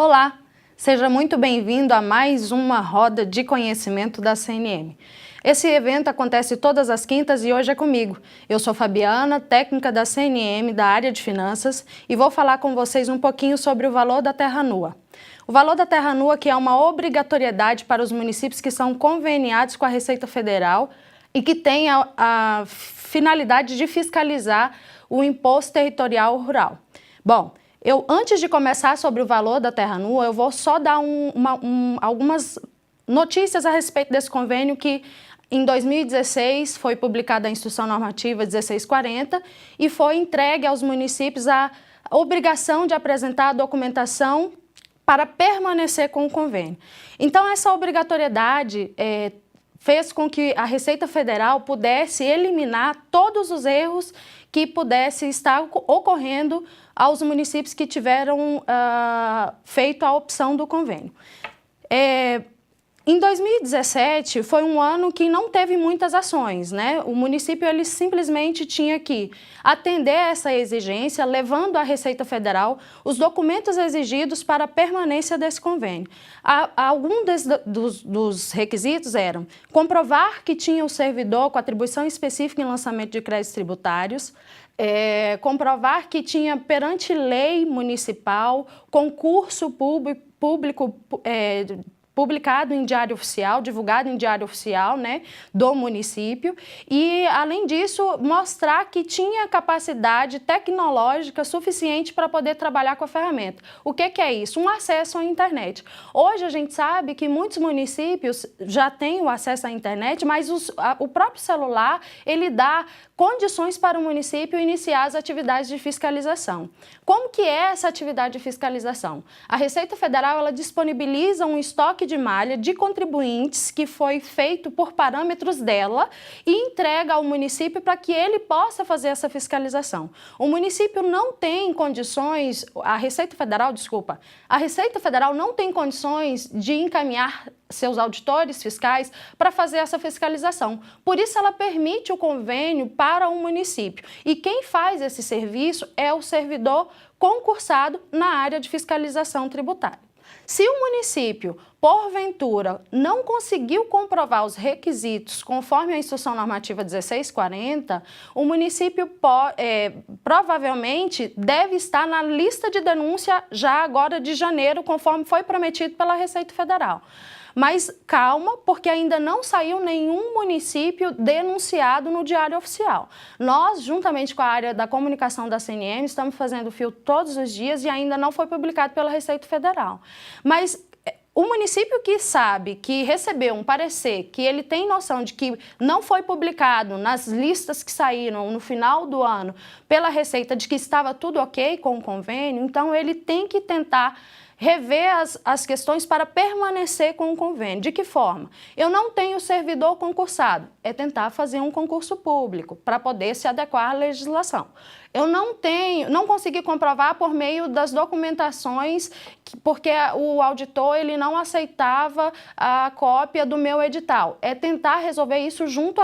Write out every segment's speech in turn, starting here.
Olá, seja muito bem-vindo a mais uma roda de conhecimento da CNM. Esse evento acontece todas as quintas e hoje é comigo. Eu sou Fabiana, técnica da CNM da área de finanças e vou falar com vocês um pouquinho sobre o valor da terra nua. O valor da terra nua que é uma obrigatoriedade para os municípios que são conveniados com a Receita Federal e que tem a finalidade de fiscalizar o imposto territorial rural. Bom, antes de começar sobre o valor da terra nua, eu vou só dar algumas notícias a respeito desse convênio que em 2016 foi publicada a Instrução Normativa 1640 e foi entregue aos municípios a obrigação de apresentar a documentação para permanecer com o convênio. Então, essa obrigatoriedade fez com que a Receita Federal pudesse eliminar todos os erros que pudessem estar ocorrendo aos municípios que tiveram feito a opção do convênio. Em 2017 foi um ano que não teve muitas ações, né? O município ele simplesmente tinha que atender essa exigência, levando à Receita Federal os documentos exigidos para a permanência desse convênio. Alguns dos requisitos eram comprovar que tinha o servidor com atribuição específica em lançamento de créditos tributários, comprovar que tinha perante lei municipal, concurso público publicado em diário oficial, divulgado em diário oficial, né, do município e, além disso, mostrar que tinha capacidade tecnológica suficiente para poder trabalhar com a ferramenta. O que é isso? Um acesso à internet. Hoje a gente sabe que muitos municípios já têm o acesso à internet, mas o próprio celular, ele dá condições para o município iniciar as atividades de fiscalização. Como que é essa atividade de fiscalização? A Receita Federal, ela disponibiliza um estoque de malha de contribuintes que foi feito por parâmetros dela e entrega ao município para que ele possa fazer essa fiscalização. O município não tem condições, a Receita Federal não tem condições de encaminhar seus auditores fiscais para fazer essa fiscalização. Por isso, ela permite o convênio para o município. E quem faz esse serviço é o servidor concursado na área de fiscalização tributária. Se o município, porventura, não conseguiu comprovar os requisitos conforme a Instrução Normativa 1640, o município provavelmente deve estar na lista de denúncia já agora de janeiro, conforme foi prometido pela Receita Federal. Mas calma, porque ainda não saiu nenhum município denunciado no Diário Oficial. Nós, juntamente com a área da comunicação da CNM, estamos fazendo fio todos os dias e ainda não foi publicado pela Receita Federal. Mas o município que sabe, que recebeu um parecer, que ele tem noção de que não foi publicado nas listas que saíram no final do ano pela Receita de que estava tudo ok com o convênio, então ele tem que tentar rever as questões para permanecer com o convênio. De que forma? Eu não tenho servidor concursado, é tentar fazer um concurso público para poder se adequar à legislação. Eu não consegui comprovar por meio das documentações, porque o auditor ele não aceitava a cópia do meu edital. É tentar resolver isso junto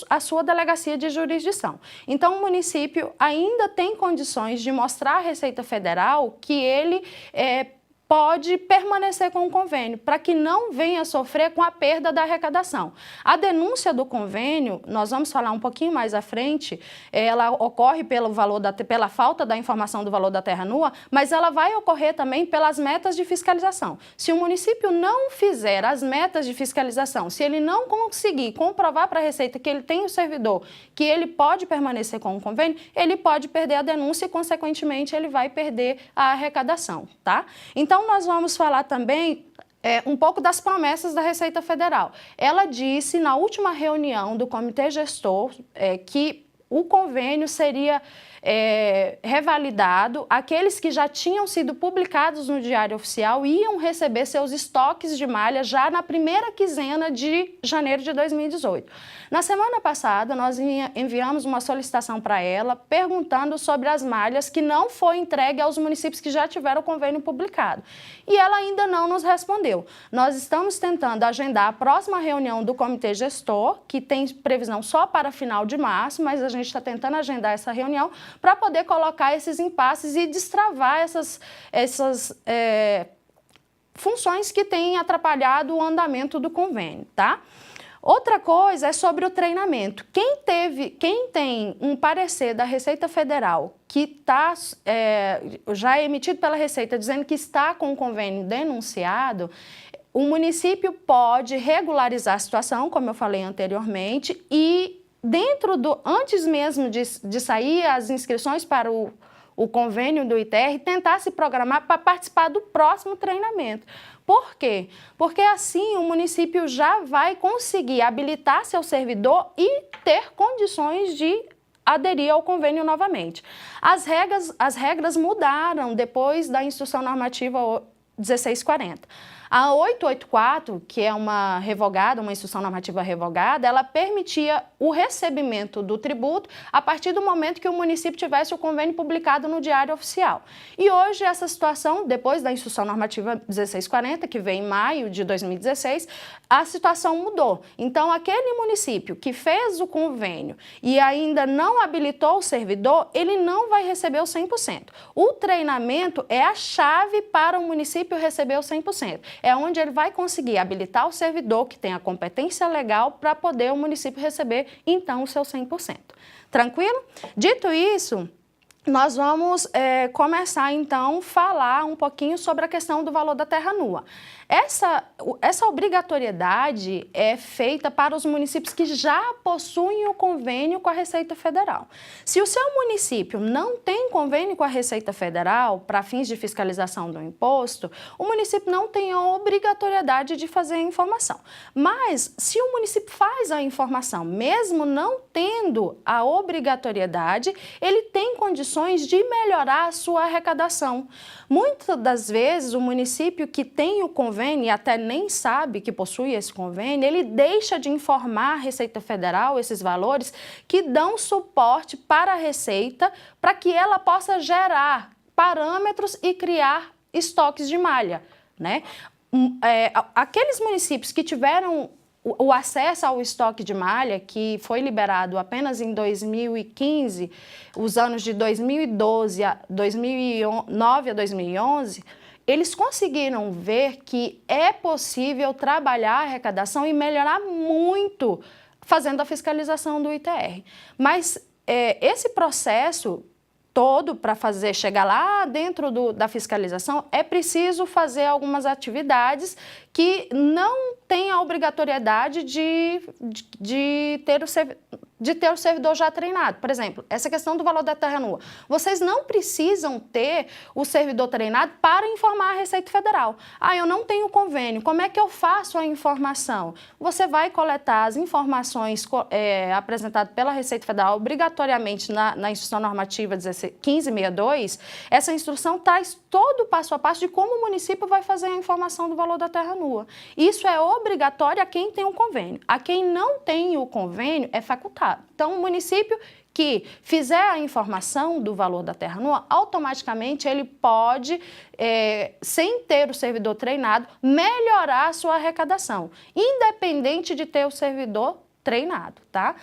à sua delegacia de jurisdição. Então, o município ainda tem condições de mostrar à Receita Federal que ele pode permanecer com o convênio, para que não venha sofrer com a perda da arrecadação. A denúncia do convênio, nós vamos falar um pouquinho mais à frente, ela ocorre pela falta da informação do valor da terra nua, mas ela vai ocorrer também pelas metas de fiscalização. Se o município não fizer as metas de fiscalização, se ele não conseguir comprovar para a Receita que ele tem o servidor, que ele pode permanecer com o convênio, ele pode perder a denúncia e, consequentemente, ele vai perder a arrecadação, tá? Então, nós vamos falar também um pouco das promessas da Receita Federal. Ela disse na última reunião do Comitê Gestor que o convênio seria revalidado, aqueles que já tinham sido publicados no Diário Oficial iam receber seus estoques de malha já na primeira quinzena de janeiro de 2018. Na semana passada, nós enviamos uma solicitação para ela perguntando sobre as malhas que não foi entregue aos municípios que já tiveram o convênio publicado. E ela ainda não nos respondeu. Nós estamos tentando agendar a próxima reunião do Comitê Gestor, que tem previsão só para final de março, mas a gente está tentando agendar essa reunião para poder colocar esses impasses e destravar funções que têm atrapalhado o andamento do convênio, tá? Outra coisa é sobre o treinamento. Quem tem um parecer da Receita Federal que está já emitido pela Receita dizendo que está com o convênio denunciado, o município pode regularizar a situação, como eu falei anteriormente, e antes mesmo de sair as inscrições para o convênio do ITR, tentar se programar para participar do próximo treinamento. Por quê? Porque assim o município já vai conseguir habilitar seu servidor e ter condições de aderir ao convênio novamente. As regras mudaram depois da Instrução Normativa 1640. A 884, que é uma instrução normativa revogada, ela permitia o recebimento do tributo a partir do momento que o município tivesse o convênio publicado no Diário Oficial. E hoje essa situação, depois da Instrução Normativa 1640, que veio em maio de 2016, a situação mudou. Então, aquele município que fez o convênio e ainda não habilitou o servidor, ele não vai receber o 100%. O treinamento é a chave para o município receber o 100%. É onde ele vai conseguir habilitar o servidor que tem a competência legal para poder o município receber, então, o seu 100%. Tranquilo? Dito isso, nós vamos começar, então, a falar um pouquinho sobre a questão do valor da terra nua. Essa obrigatoriedade é feita para os municípios que já possuem o convênio com a Receita Federal. Se o seu município não tem convênio com a Receita Federal para fins de fiscalização do imposto, o município não tem a obrigatoriedade de fazer a informação. Mas, se o município faz a informação, mesmo não tendo a obrigatoriedade, ele tem condições de melhorar a sua arrecadação. Muitas das vezes, o município que tem o convênio e até nem sabe que possui esse convênio, ele deixa de informar a Receita Federal esses valores que dão suporte para a Receita para que ela possa gerar parâmetros e criar estoques de malha, né? Aqueles municípios que tiveram o acesso ao estoque de malha, que foi liberado apenas em 2015, os anos de 2009 a 2011, eles conseguiram ver que é possível trabalhar a arrecadação e melhorar muito fazendo a fiscalização do ITR. Mas esse processo todo para chegar lá dentro da fiscalização, é preciso fazer algumas atividades que não têm a obrigatoriedade de ter o servidor já treinado. Por exemplo, essa questão do valor da terra nua. Vocês não precisam ter o servidor treinado para informar a Receita Federal. Eu não tenho convênio, como é que eu faço a informação? Você vai coletar as informações apresentadas pela Receita Federal obrigatoriamente na Instrução Normativa 1562. Essa instrução traz todo o passo a passo de como o município vai fazer a informação do valor da terra nua. Isso é obrigatório a quem tem o convênio. A quem não tem o convênio é facultado. Então, o município que fizer a informação do valor da terra nua, automaticamente ele pode, sem ter o servidor treinado, melhorar a sua arrecadação, independente de ter o servidor treinado, tá?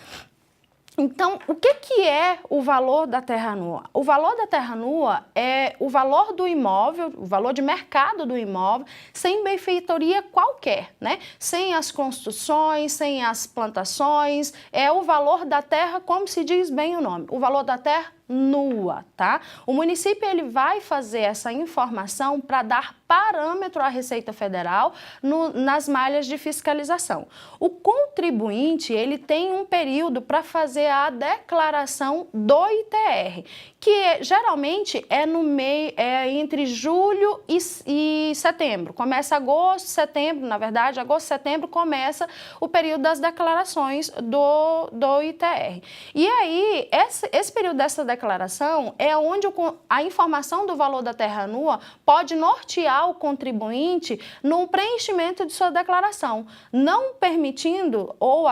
Então, o que é o valor da terra nua? O valor da terra nua é o valor do imóvel, o valor de mercado do imóvel, sem benfeitoria qualquer, né? Sem as construções, sem as plantações, é o valor da terra, como se diz bem o nome, o valor da terra nua, tá? O município ele vai fazer essa informação para dar parâmetro à Receita Federal nas malhas de fiscalização. O contribuinte ele tem um período para fazer a declaração do ITR, que geralmente é entre julho e setembro. Começa agosto, setembro, na verdade, agosto, setembro começa o período das declarações do ITR. E aí, esse período dessa declaração é onde a informação do valor da terra nua pode nortear o contribuinte no preenchimento de sua declaração, não permitindo ou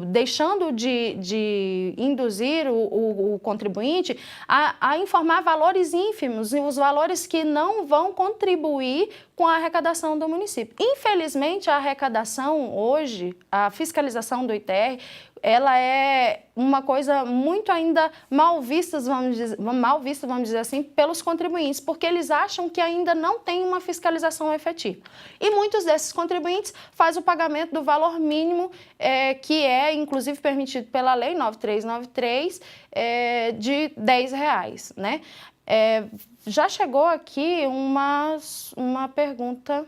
deixando de induzir o contribuinte a informar valores ínfimos e os valores que não vão contribuir com a arrecadação do município. Infelizmente, a arrecadação hoje, a fiscalização do ITR, ela é uma coisa muito ainda mal vista, vamos dizer assim, pelos contribuintes, porque eles acham que ainda não tem uma fiscalização efetiva. E muitos desses contribuintes fazem o pagamento do valor mínimo, que é, inclusive, permitido pela Lei 9393, de R$10, né? Já chegou aqui uma pergunta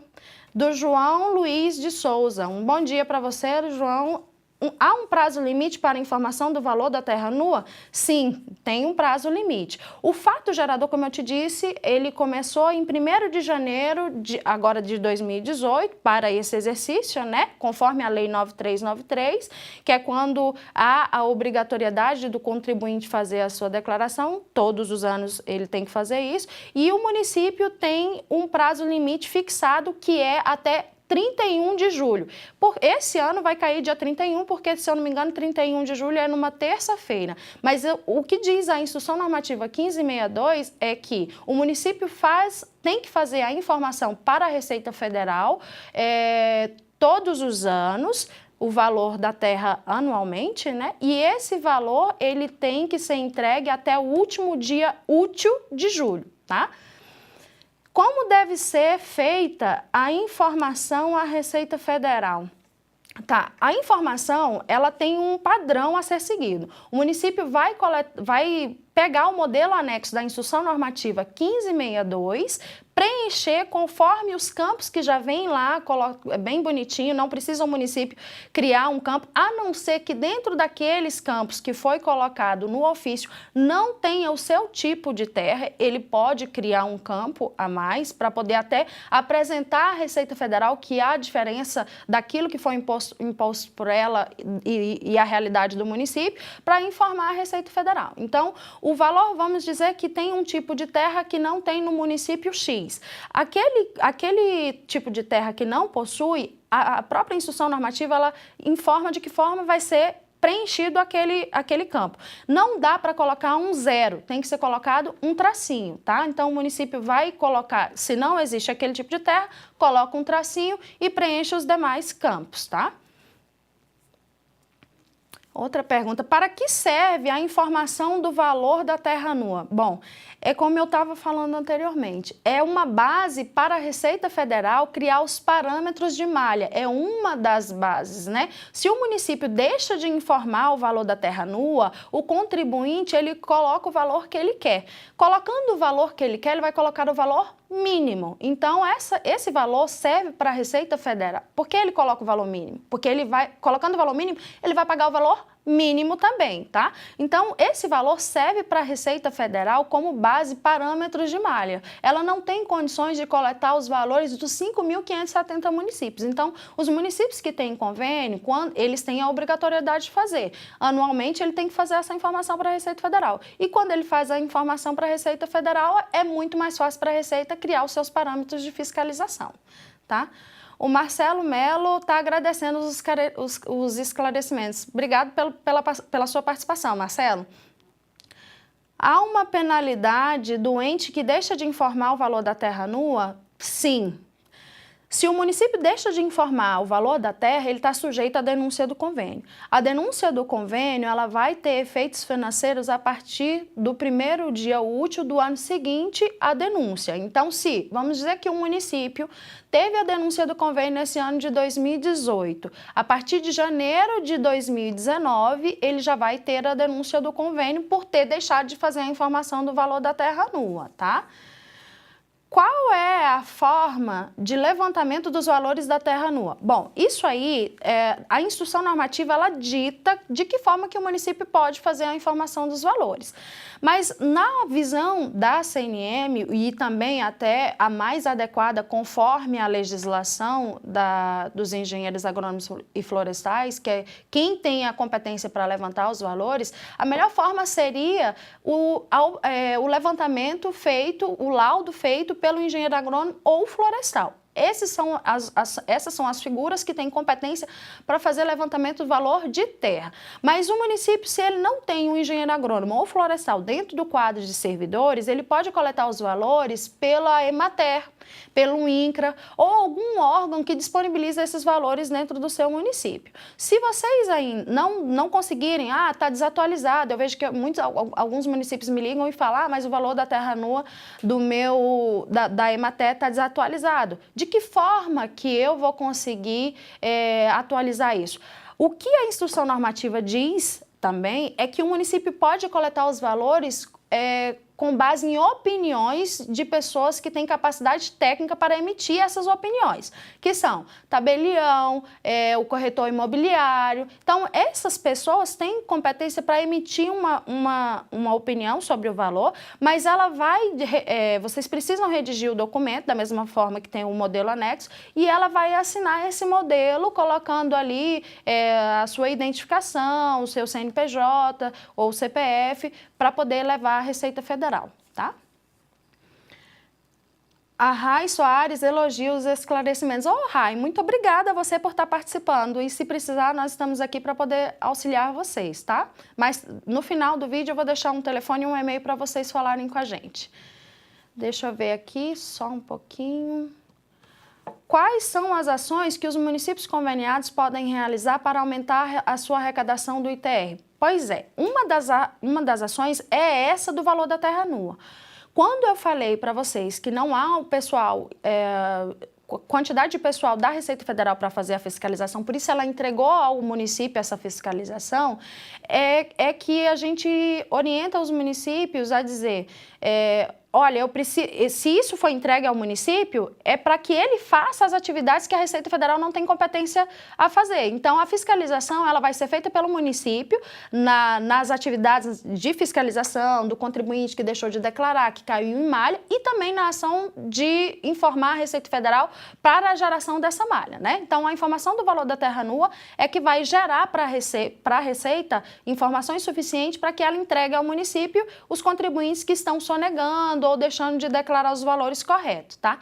do João Luiz de Souza. Um bom dia para você, João. Há um prazo limite para a informação do valor da terra nua? Sim, tem um prazo limite. O fato gerador, como eu te disse, ele começou em 1º de janeiro agora de 2018 para esse exercício, né? Conforme a Lei 9393, que é quando há a obrigatoriedade do contribuinte fazer a sua declaração. Todos os anos ele tem que fazer isso. E o município tem um prazo limite fixado que é até 31 de julho. Esse ano vai cair dia 31, porque, se eu não me engano, 31 de julho é numa terça-feira. Mas o que diz a Instrução Normativa 1562 é que o município tem que fazer a informação para a Receita Federal todos os anos, o valor da terra anualmente, né? E esse valor ele tem que ser entregue até o último dia útil de julho, tá? Como deve ser feita a informação à Receita Federal? Tá, a informação, ela tem um padrão a ser seguido. O município vai pegar o modelo anexo da Instrução Normativa 1562, preencher conforme os campos que já vem lá, bem bonitinho, não precisa o município criar um campo, a não ser que dentro daqueles campos que foi colocado no ofício não tenha o seu tipo de terra, ele pode criar um campo a mais para poder até apresentar à Receita Federal que há diferença daquilo que foi imposto por ela e a realidade do município, para informar a Receita Federal. Então, o valor, vamos dizer que tem um tipo de terra que não tem no município X. Aquele tipo de terra que não possui, a própria Instrução Normativa, ela informa de que forma vai ser preenchido aquele campo. Não dá para colocar um 0, tem que ser colocado um tracinho, tá? Então, o município vai colocar, se não existe aquele tipo de terra, coloca um tracinho e preenche os demais campos, tá? Outra pergunta, para que serve a informação do valor da terra nua? Bom, é como eu estava falando anteriormente, é uma base para a Receita Federal criar os parâmetros de malha, é uma das bases, né? Se o município deixa de informar o valor da terra nua, o contribuinte, ele coloca o valor que ele quer. Colocando o valor que ele quer, ele vai colocar o valor mínimo. Então, esse valor serve para a Receita Federal. Por que ele coloca o valor mínimo? Porque ele vai, colocando o valor mínimo, ele vai pagar o valor mínimo também, tá? Então, esse valor serve para a Receita Federal como base parâmetros de malha. Ela não tem condições de coletar os valores dos 5.570 municípios. Então, os municípios que têm convênio, eles têm a obrigatoriedade de fazer. Anualmente, ele tem que fazer essa informação para a Receita Federal. E quando ele faz a informação para a Receita Federal, é muito mais fácil para a Receita criar os seus parâmetros de fiscalização, tá? O Marcelo Melo está agradecendo os esclarecimentos. Obrigado pela sua participação, Marcelo. Há uma penalidade do ente que deixa de informar o valor da terra nua? Sim. Se o município deixa de informar o valor da terra, ele está sujeito à denúncia do convênio. A denúncia do convênio, ela vai ter efeitos financeiros a partir do primeiro dia útil do ano seguinte à denúncia. Então, vamos dizer que o município teve a denúncia do convênio nesse ano de 2018, a partir de janeiro de 2019, ele já vai ter a denúncia do convênio por ter deixado de fazer a informação do valor da terra nua, tá? Qual é a forma de levantamento dos valores da terra nua? Bom, isso aí, a Instrução Normativa, ela dita de que forma que o município pode fazer a informação dos valores. Mas na visão da CNM, e também até a mais adequada conforme a legislação dos engenheiros agrônomos e florestais, que é quem tem a competência para levantar os valores, a melhor forma seria o levantamento feito, o laudo feito pelo engenheiro agrônomo ou florestal. Essas são as figuras que têm competência para fazer levantamento do valor de terra. Mas o município, se ele não tem um engenheiro agrônomo ou florestal dentro do quadro de servidores, ele pode coletar os valores pela Emater, pelo INCRA ou algum órgão que disponibiliza esses valores dentro do seu município. Se vocês aí não conseguirem, está desatualizado, eu vejo que alguns municípios me ligam e falam, mas o valor da terra nua da Emater está desatualizado. De que forma que eu vou conseguir atualizar isso? O que a instrução normativa diz também é que o município pode coletar os valores com base em opiniões de pessoas que têm capacidade técnica para emitir essas opiniões, que são tabelião, o corretor imobiliário. Então, essas pessoas têm competência para emitir uma opinião sobre o valor, mas ela vocês precisam redigir o documento da mesma forma que tem o modelo anexo e ela vai assinar esse modelo colocando ali a sua identificação, o seu CNPJ ou CPF para poder levar à Receita Federal, tá? A Rai Soares elogia os esclarecimentos. Rai, muito obrigada a você por estar participando e se precisar nós estamos aqui para poder auxiliar vocês, tá? Mas no final do vídeo eu vou deixar um telefone e um e-mail para vocês falarem com a gente. Deixa eu ver aqui só um pouquinho. Quais são as ações que os municípios conveniados podem realizar para aumentar a sua arrecadação do ITR? Pois é, uma das ações é essa do valor da terra nua. Quando eu falei para vocês que não há o pessoal, quantidade de pessoal da Receita Federal para fazer a fiscalização, por isso ela entregou ao município essa fiscalização, é que a gente orienta os municípios a dizer... olha, se isso for entregue ao município, é para que ele faça as atividades que a Receita Federal não tem competência a fazer. Então, a fiscalização ela vai ser feita pelo município nas atividades de fiscalização do contribuinte que deixou de declarar, que caiu em malha, e também na ação de informar a Receita Federal para a geração dessa malha, né? Então, a informação do valor da terra nua é que vai gerar para a Receita informações suficientes para que ela entregue ao município os contribuintes que estão sonegando ou deixando de declarar os valores corretos, tá?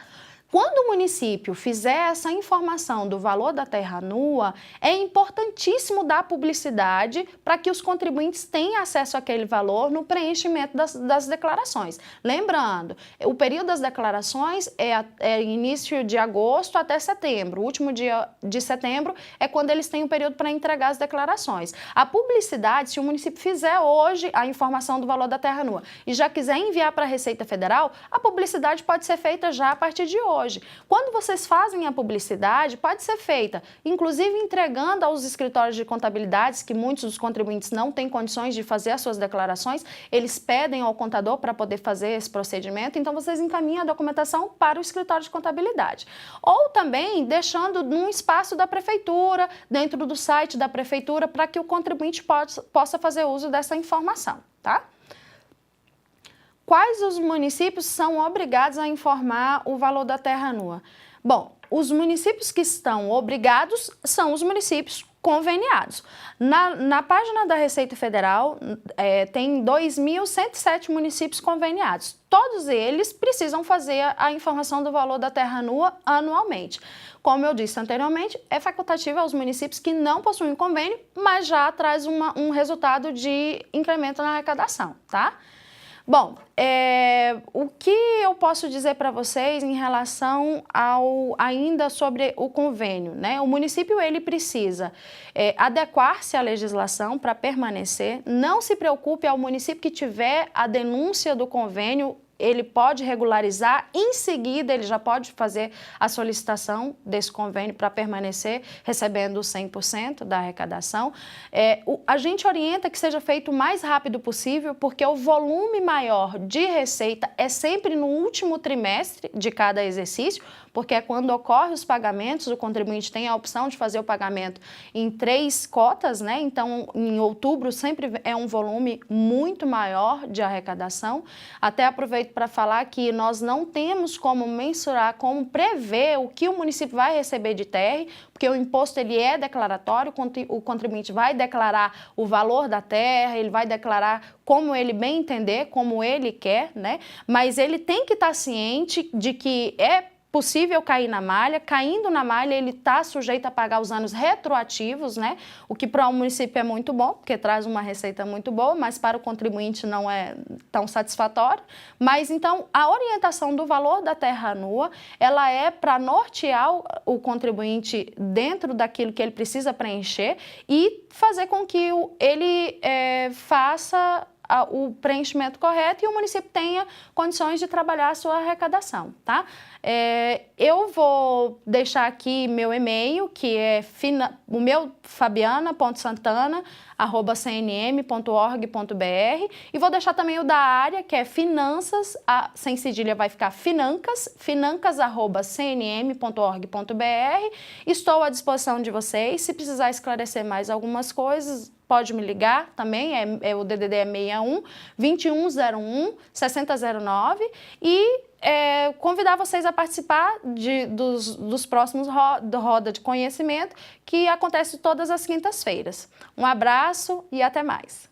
Quando o município fizer essa informação do valor da terra nua, é importantíssimo dar publicidade para que os contribuintes tenham acesso àquele valor no preenchimento das declarações. Lembrando, o período das declarações é início de agosto até setembro. O último dia de setembro é quando eles têm o período para entregar as declarações. A publicidade, se o município fizer hoje a informação do valor da terra nua e já quiser enviar para a Receita Federal, a publicidade pode ser feita já a partir de hoje. Quando vocês fazem a publicidade, pode ser feita, inclusive entregando aos escritórios de contabilidades, que muitos dos contribuintes não têm condições de fazer as suas declarações, eles pedem ao contador para poder fazer esse procedimento, então vocês encaminham a documentação para o escritório de contabilidade. Ou também deixando num espaço da prefeitura, dentro do site da prefeitura, para que o contribuinte possa fazer uso dessa informação, tá? Quais os municípios são obrigados a informar o valor da terra nua? Bom, os municípios que estão obrigados são os municípios conveniados. Na página da Receita Federal, tem 2.107 municípios conveniados. Todos eles precisam fazer a informação do valor da terra nua anualmente. Como eu disse anteriormente, é facultativo aos municípios que não possuem convênio, mas já traz um resultado de incremento na arrecadação, tá? Bom, o que eu posso dizer para vocês em relação ainda sobre o convênio, né? O município ele precisa adequar-se à legislação para permanecer. Não se preocupe, ao município que tiver a denúncia do convênio, ele pode regularizar, em seguida ele já pode fazer a solicitação desse convênio para permanecer recebendo 100% da arrecadação. A gente orienta que seja feito o mais rápido possível, porque o volume maior de receita é sempre no último trimestre de cada exercício, porque é quando ocorrem os pagamentos, o contribuinte tem a opção de fazer o pagamento em 3 cotas, né? Então, em outubro sempre é um volume muito maior de arrecadação. Até aproveito para falar que nós não temos como mensurar, como prever o que o município vai receber de TR, porque o imposto ele é declaratório, o contribuinte vai declarar o valor da terra, ele vai declarar como ele bem entender, como ele quer, né? Mas ele tem que estar ciente de que possível cair na malha. Caindo na malha, ele está sujeito a pagar os anos retroativos, né? O que para o município é muito bom, porque traz uma receita muito boa, mas para o contribuinte não é tão satisfatório. Mas então, a orientação do valor da terra nua, ela é para nortear o contribuinte dentro daquilo que ele precisa preencher e fazer com que ele faça o preenchimento correto e o município tenha condições de trabalhar a sua arrecadação, tá? Eu vou deixar aqui meu e-mail, que é o meu fabiana.santana@cnm.org.br, e vou deixar também o da área, que é finanças, sem cedilha vai ficar financas@cnm.org.br. Estou à disposição de vocês. Se precisar esclarecer mais algumas coisas, pode me ligar também, o DDD é 61 2101 6009, e convidar vocês a participar dos próximos Roda de Conhecimento, que acontece todas as quintas-feiras. Um abraço e até mais.